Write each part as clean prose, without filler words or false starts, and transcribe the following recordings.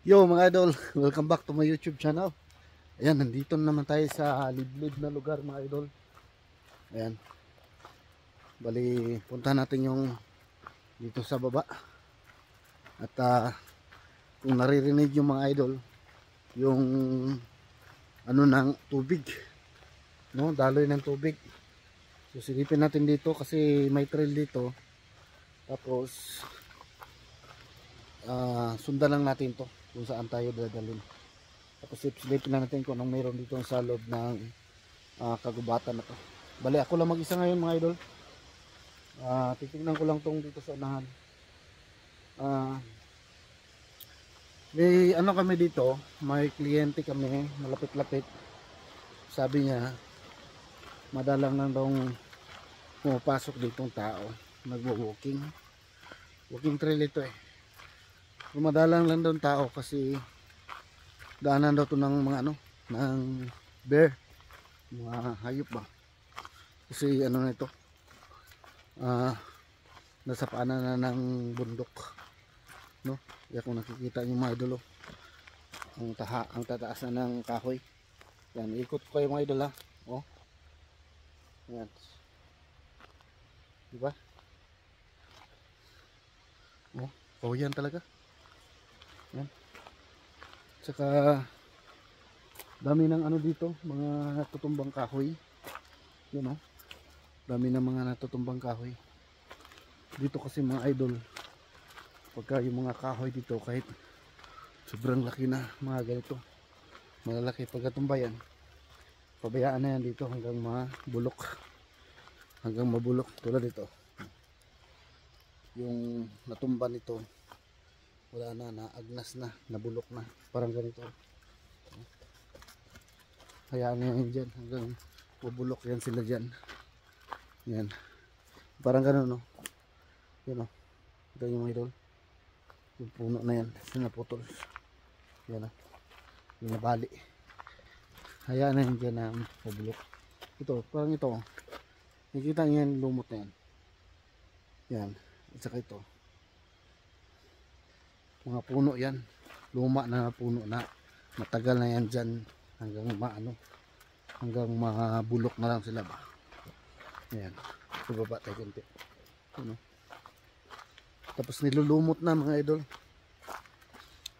Yo mga idol, welcome back to my YouTube channel. Ayan, nandito naman tayo sa liblib na lugar mga idol. Ayan, bali punta natin yung dito sa baba. At kung naririnig yung mga idol, yung ano ng tubig, no, daloy ng tubig. So silipin natin dito kasi may trail dito. Tapos sundan lang natin to kung saan tayo dadalhin. Tapos silipin na natin kung anong mayroon dito sa loob ng kagubatan na to. Bali ako lang mag-isa ngayon mga idol. Titignan ko lang tong dito sa unahan. May ano kami dito, may kliyente kami, malapit-lapit. Sabi niya, madalang lang daw pumapasok ditong tao, nagwo-walking. Walking trail ito eh. Madalang lang daw tao kasi daanan daw to ng mga ano, ng bear, mga hayop ba. Kasi ano na ito, nasa paanan na ng bundok, no? Kaya kung nakikita nyo mga idol, ang tataas na ng kahoy. Yan, ikot ko kayo mga idol ha. Oh. Yan. Diba? Oh, kahoyan talaga. Yan. Tsaka dami ng ano dito, mga natutumbang kahoy. Yan oh. Dami ng mga natutumbang kahoy. Dito kasi mga idol, pagka yung mga kahoy dito kahit sobrang laki na, mga ganito malalaki, pagkatumbayan pabayaan na yan dito hanggang mabulok, tulad dito yung natumba nito, wala na, naagnas na, nabulok na, parang ganito. Hayaan na yan dyan hanggang mabulok yan sila dyan. Yan, parang gano'n no. Yan o, ito yung mga idol, yung puno na yan, sinaputol. Yan o, yung nabali. Hayaan na yan dyan na mabulok. Ito, parang ito, nakikita nyo yan, lumot na yan. Yan, at saka ito, mga puno yan, luma na puno na, matagal na yan dyan hanggang maano, hanggang mabulok na lang sila ba. Yan, ibaba tayo kunti. Ano? Tapos nilulumot na mga idol.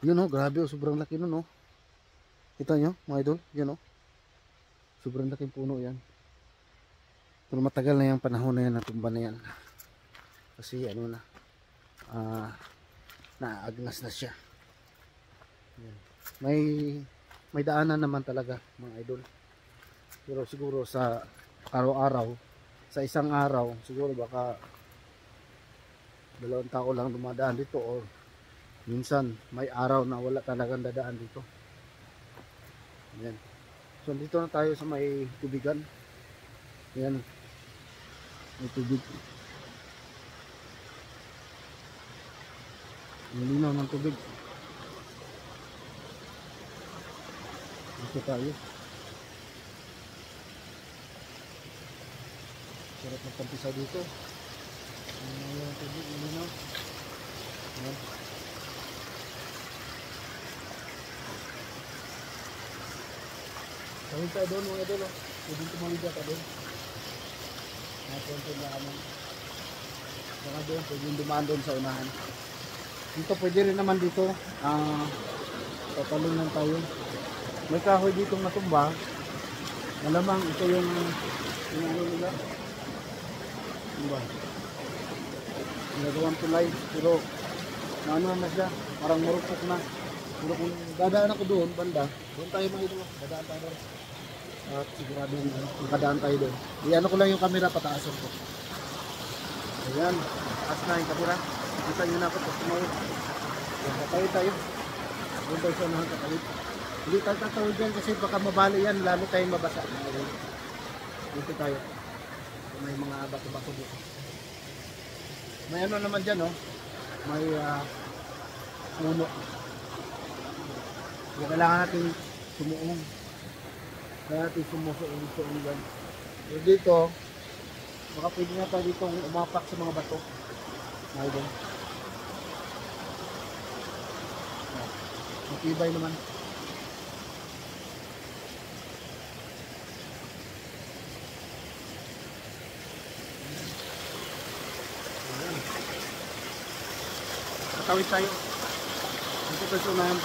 Yun o, grabe o, sobrang laki nun o. Kita nyo mga idol, yan o, sobrang laking puno yan. Pero matagal na yung panahon na yan, natumba na yan. Kasi ano na, naagnas na siya. Yan. May daanan naman talaga mga idol. Pero siguro sa araw-araw, sa isang araw, siguro baka 2 tao lang dumadaan dito, o minsan may araw na wala talagang dadaan dito. Yan. So dito na tayo sa may tubigan. Yan, may tubig. Ang linaw ng tubig. Dito tayo. Sarap magkampisa dito. Ang tubig, ang linaw. Yan. Tawid tayo doon mga idol. Pwedeng tumawid ka doon. Napunta na kami. Saka doon, pwedeng dumaan doon sa unahan. Dito pwede rin naman dito. Tatalon lang tayo. May kahoy ditong natumba. Malamang ito yung ano nila. Diba? Ginagawang tulay. Pero ano na siya. Parang marupok na. Pero kung dadaan ako doon, banda, doon tayo mga idol. Dadaan tayo doon. At sigurado makadaan tayo doon. Iyan ko lang yung camera, pataasan ko. Ayan, taas na yung camera. Kita nyo na ako pag tumawid. Tatawid tayo. Doon tayo sa unahan tatawid. Hindi tayo tatawid yan kasi baka mabali yan, lalo tayong mabasa. Dito tayo. May mga bato-bato dito. May ano naman dyan, oh. May puno. Kaya kailangan natin sumuong. Kaya natin sumusuong dyan. Pero dito, baka pwede na tayo dito umapak sa mga bato. May doon. Matibay naman. Tatawid tayo. Dito tayo sa unahan.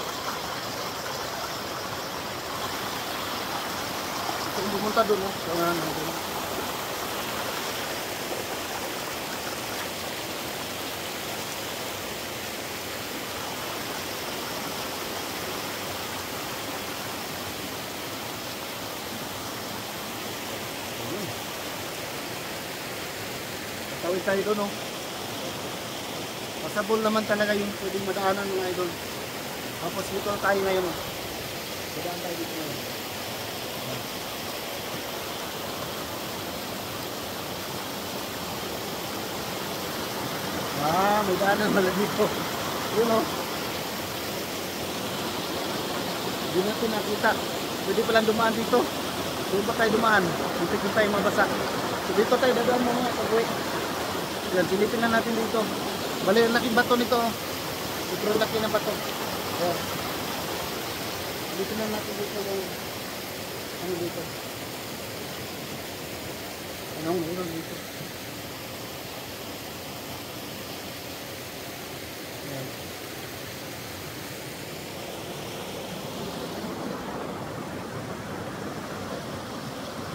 Gusto kong pumunta doon, no? Sa unahan natin. Tatawid tayo doon, no? Pasabol naman talaga yung pwedeng madaanan mga idol. Tapos dito tayo ngayon. Madaan tayo dito ngayon. May daanan pala dito. Yun o. Hindi natin nakita. Pwede palang dumaan dito. Doon pa tayo dumaan. Dito kung tayo mabasa. So dito tayo dadaan mo mga pag-uwi. Yan, silipin na natin dito. Bali, ang laking bato nito. Super laki ng bato. Ayan. Dito na natin dito yung ano dito. Anong ulang dito. Ayan.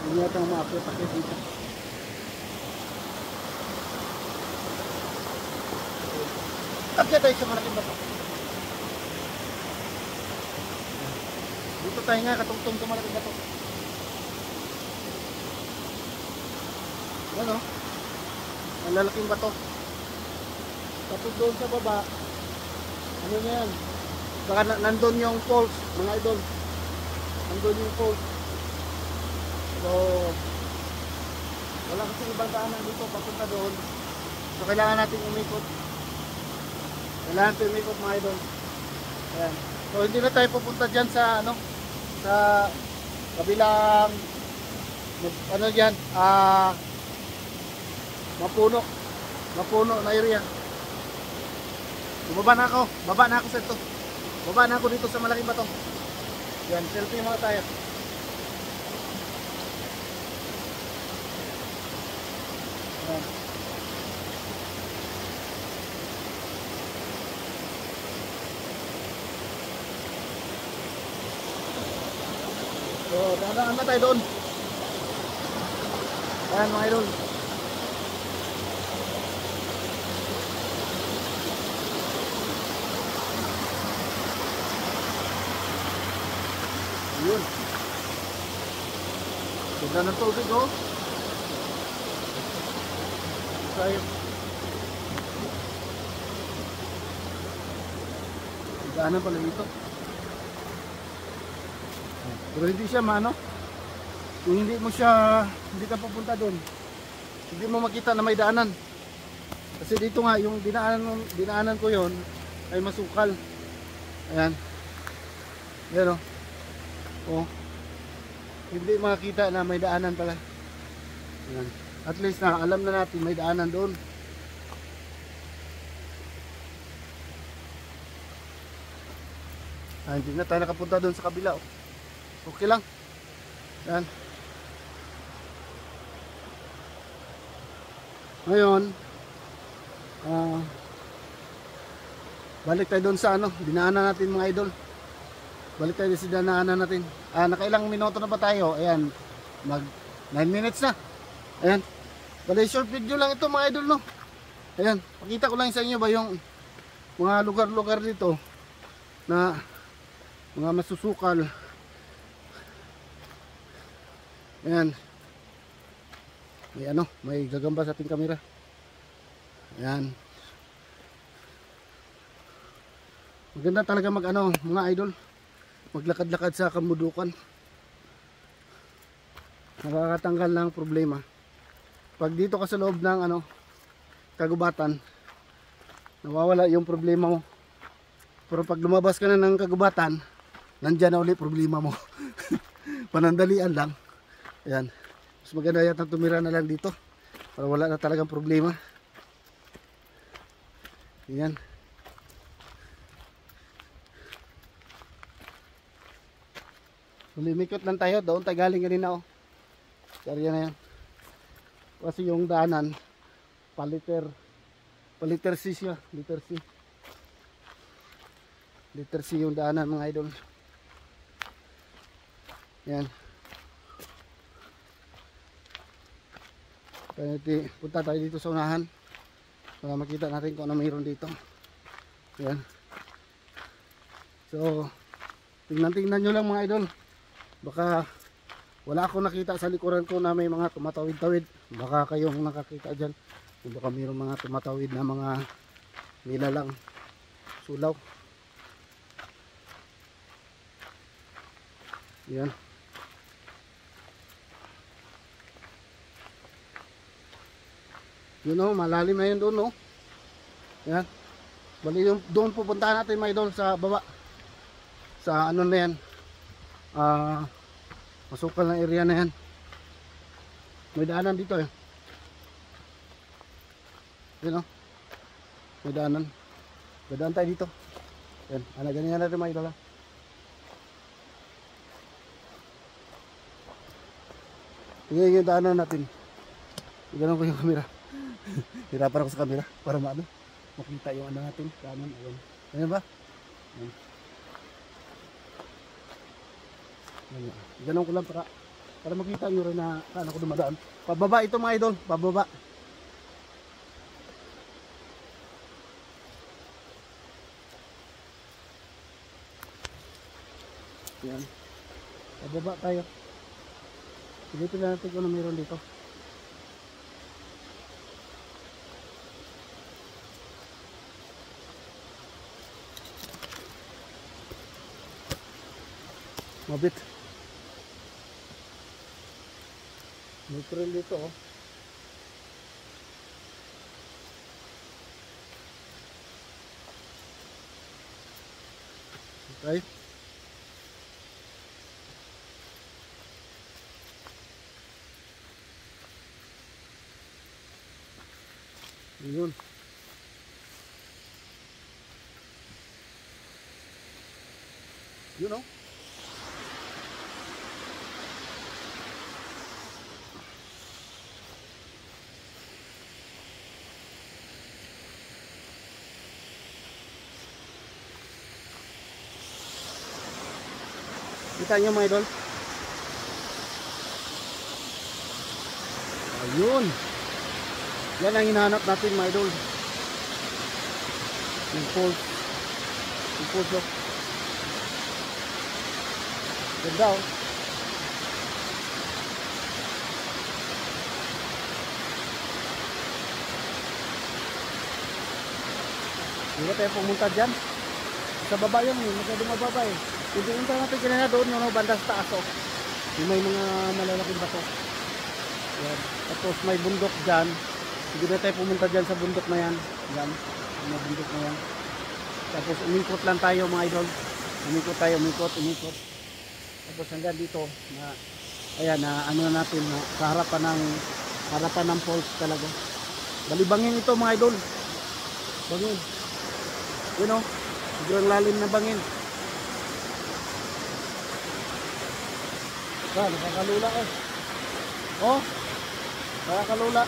Hindi yata ang maakyat dito. Akyat tayo sa malaking bato. Dito tayo nga katungtong sa malaking bato. Ano? Ang lalaking bato. Tapos doon sa baba, ano na yan? Baka nandun yung falls, mga idol. Nandun yung falls. So, wala kasi ibang daanan dito papunta doon. So, kailangan natin umikot. Kailangan natin umikot mga idol. Ayan. So, hindi na tayo pupunta dyan sa, ano, sa kabilang, ano dyan, mapuno na area. Baba na ako sa ito. Baba na ako dito sa malaking bato. Yan, selfie mga tayo. Yan. So, dadaan na tayo doon. Ayan mga idol. Yun. Ganda ng tubig, oh. Tayo. Daanan pala dito. Pero hindi siya maano. Kung hindi ka pupunta doon, hindi mo makita na may daanan. Kasi dito nga, yung dinaanan ko yon ay masukal. Ayan. Ayan, oh. Oh. Hindi makita na may daanan pala. Ayan. At least na alam na natin may daanan doon. Hindi na tayo nakapunta doon sa kabila, oh. Okay lang. Yan. Ngayon, balik tayo doon sa ano, dinaanan natin mga idol. Balik tayo sa dinaanan natin. Nakailang minuto na ba tayo? Ayan, mag 9 minutes na. Ayan. Bali, short video lang ito mga idol, no? Ayan, pakita ko lang sa inyo ba yung mga lugar-lugar dito na mga masusukal. Ayan. May gagamba sa ating kamera. Ayan. Maganda talaga mga idol. Maglakad-lakad sa kamudukan. Nakakatanggal ng problema. Pag dito ka sa loob ng kagubatan, nawawala yung problema mo. Pero pag lumabas ka na ng kagubatan, nandyan na ulit problema mo. Panandalian lang. Ayan. Mas maganda yata tumira na lang dito para wala na talagang problema. Ayan. Lumikot lang tayo. Doon tayo galing kanina oh. Area na yan. Kasi yung daanan, paliter C siya. Liter C. Liter C yung daanan mga idol. Yan. Punta tayo dito sa unahan para makita natin kung ano mayroon dito. Yan. So, tingnan nyo lang mga idol. Baka wala akong nakita sa likuran ko na may mga tumatawid-tawid. Baka kayong nakakita dyan. Baka mayroong mga tumatawid na mga nilalang sulaw. Yan. Yun o, malalim na yun doon o. Yan. Bali yung doon pupuntahan natin mga idol sa baba. Sa ano na yan. Masukal na area na yan. May daanan dito eh. Yan o. May daanan. Dadaan tayo dito. Yan. Ganyan natin mga idol ha. Tingnan yung daanan natin. Ganun ko yung camera. Hirapan ako sa camera para makita yung ano natin. Daanan. Ayan. Ayan ba? Ayan. Ayan. Ganun ko lang para makita nyo rin na saan ako dumadaan. Pababa ito mga idol. Pababa. Ayan. Pababa tayo. Dito na natin kung ano meron dito. Mabit. May trail dito oh. Okay. Yun. Yun oh. Kita nyo mga idol. Ayun. Yan ang hinahanap natin mga idol. Yung pulse. Yung pulse oh. Ganda oh. Hindi tayo pumunta dyan. Sa baba yun eh. Masyadong mababa eh. Yung pumunta natin kanina doon yung banda sa taas oh. Yung may mga malalaking bato. Yan. Tapos may bundok dyan. Hindi na tayo pumunta dyan sa bundok na yan. Yan. Yung bundok na yan. Tapos umikot lang tayo mga idol. Umikot tayo, umikot. Tapos hanggang dito na ayan na ano na natin na sa harapan ng falls talaga. Balibangin ito mga idol. Bangin. Yun o. Sobrang lalim na bangin. Nakakalula eh. Oh. Nakakalula.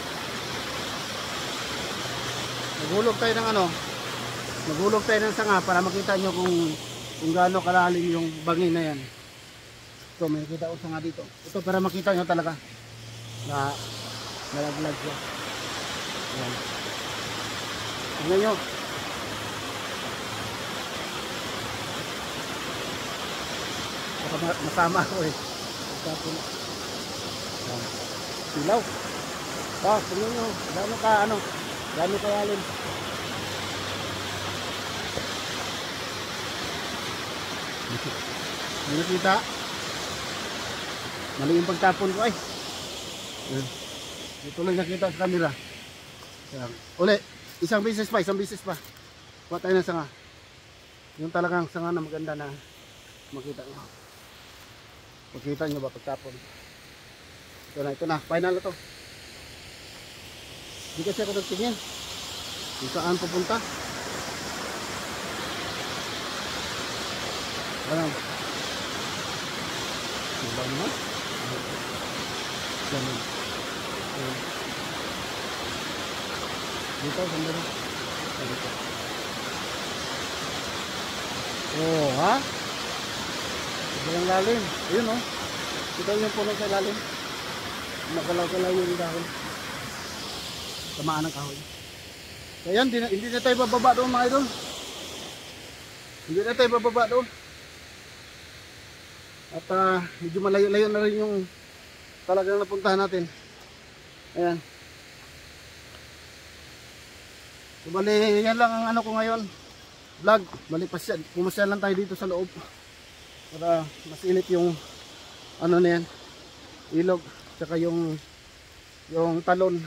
Naghulog tayo ng ano. Naghulog tayo ng sanga para makita nyo kung gaano kalalim yung bangin na yan. Ito, may kita ko sanga dito. Ito para makita nyo talaga na nalaglag siya. Ayan. Tingnan nyo. Masama ako eh. Silaw. Tingnan nyo. Gaano kalalim. May nakita. Mali yung pagtapon ko ay. Ito lang nakita sa camera. Uli. Isang beses pa. Kuha tayo ng sanga. Yung talagang sanga na maganda na makita nyo. Makita nyo ba pagtapon? Ito na. Final na to. Hindi kasi ako nagtingin. Kung saan pupunta. Alam. Diba naman? Ganun. Ayan. Dito, ganda na. Dito. Oh, ha? Sobrang lalim. Ayun, oh. Ito yung puno sa lalim. Nakalaw-kalaw yung dahon. Tamaan ng kahoy. So, ayan, hindi na tayo bababa doon, mga idol. Hindi na tayo bababa doon. At medyo malayo-layo na rin yung talagang napuntahan natin. Ayan. So, bali, yan lang ang ano ko ngayon. Vlog. Bali, pumasya lang tayo dito sa loob. Para masilip yung ano na yan. Ilog. Tsaka yung talon.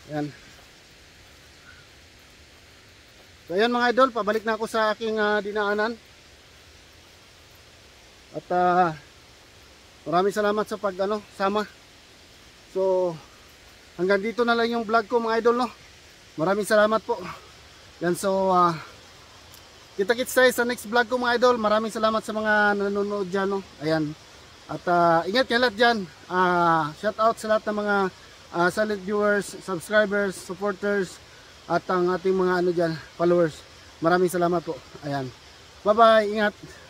Ayan. So ayan mga idol, pabalik na ako sa aking dinaanan. At maraming salamat sa sama. So hanggang dito na lang yung vlog ko mga idol, no. Maraming salamat po. Yan, so kita-kits tayo sa next vlog ko mga idol. Maraming salamat sa mga nanonood dyan, no. Ayan. At ingat kayo lahat dyan. Shout out sa lahat ng mga silent viewers, subscribers, supporters, at ang ating mga dyan, followers. Maraming salamat po. Ayan. Bye bye. Ingat.